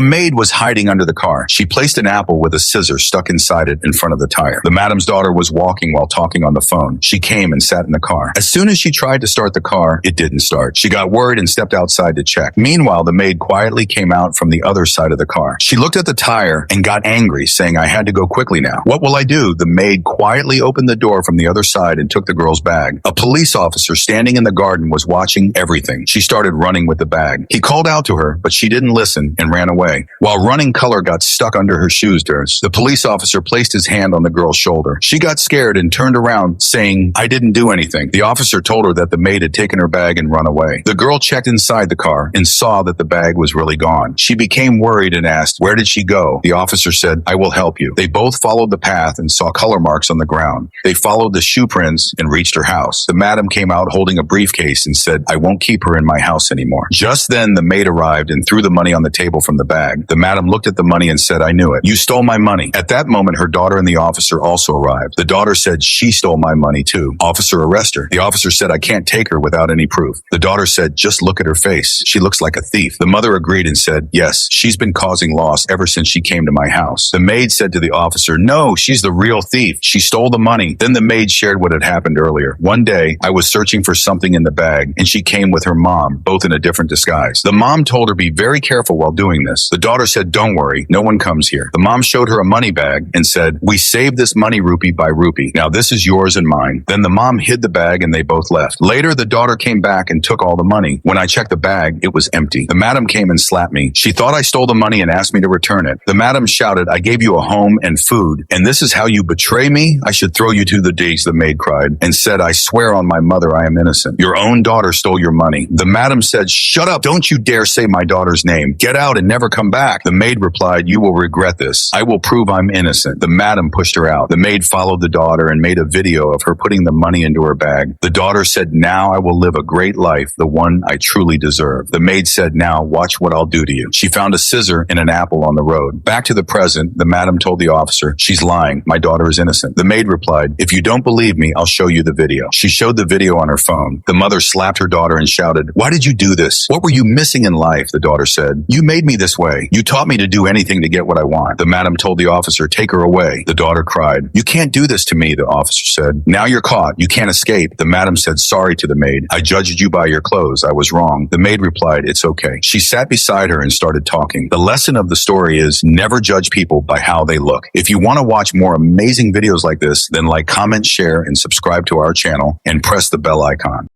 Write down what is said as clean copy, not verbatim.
A maid was hiding under the car. She placed an apple with a scissor stuck inside it in front of the tire. The madam's daughter was walking while talking on the phone. She came and sat in the car. As soon as she tried to start the car, it didn't start. She got worried and stepped outside to check. Meanwhile, the maid quietly came out from the other side of the car. She looked at the tire and got angry, saying, "I had to go quickly now. What will I do?" The maid quietly opened the door from the other side and took the girl's bag. A police officer standing in the garden was watching everything. She started running with the bag. He called out to her, but she didn't listen and ran away. While running, color got stuck under her shoes. The police officer placed his hand on the girl's shoulder. She got scared and turned around, saying, "I didn't do anything." The officer told her that the maid had taken her bag and run away. The girl checked inside the car and saw that the bag was really gone. She became worried and asked, "Where did she go?" The officer said, "I will help you." They both followed the path and saw color marks on the ground. They followed the shoe prints and reached her house. The madam came out holding a briefcase and said, "I won't keep her in my house anymore." Just then, the maid arrived and threw the money on the table from the bag. The madam looked at the money and said, "I knew it. You stole my money." At that moment, her daughter and the officer also arrived. The daughter said, "She stole my money too. Officer, arrest her." The officer said, "I can't take her without any proof." The daughter said, "Just look at her face. She looks like a thief." The mother agreed and said, "Yes, she's been causing loss ever since she came to my house." The maid said to the officer, "No, she's the real thief. She stole the money." Then the maid shared what had happened earlier. "One day, I was searching for something in the bag, and she came with her mom, both in a different disguise. The mom told her, 'Be very careful while doing this.' The daughter said, 'Don't worry, no one comes here.' The mom showed her a money bag and said, 'We saved this money rupee by rupee. Now this is yours and mine.' Then the mom hid the bag and they both left. Later, the daughter came back and took all the money. When I checked the bag, it was empty. The madam came and slapped me. She thought I stole the money and asked me to return it. The madam shouted, 'I gave you a home and food, and this is how you betray me? I should throw you to the digs,' the maid cried, and said, 'I swear on my mother I am innocent. Your own daughter stole your money.' The madam said, 'Shut up! Don't you dare say my daughter's name. Get out and never come back.' The maid replied, 'You will regret this. I will prove I'm innocent.' The madam pushed her out. The maid followed the daughter and made a video of her putting the money into her bag. The daughter said, 'Now I will live a great life, the one I truly deserve.' The maid said, 'Now watch what I'll do to you.' She found a scissor and an apple on the road. Back to the present, the madam told the officer, 'She's lying. My daughter is innocent.' The maid replied, 'If you don't believe me, I'll show you the video.' She showed the video on her phone. The mother slapped her daughter and shouted, 'Why did you do this? What were you missing in life?' The daughter said, 'You made me this way. You taught me to do anything to get what I want.' The madam told the officer, 'Take her away.' The daughter cried, 'You can't do this to me,' the officer said. 'Now you're caught. You can't escape.' The madam said sorry to the maid. 'I judged you by your clothes. I was wrong.' The maid replied, 'It's okay.' She sat beside her and started talking. The lesson of the story is never judge people by how they look. If you want to watch more amazing videos like this, then like, comment, share, and subscribe to our channel and press the bell icon.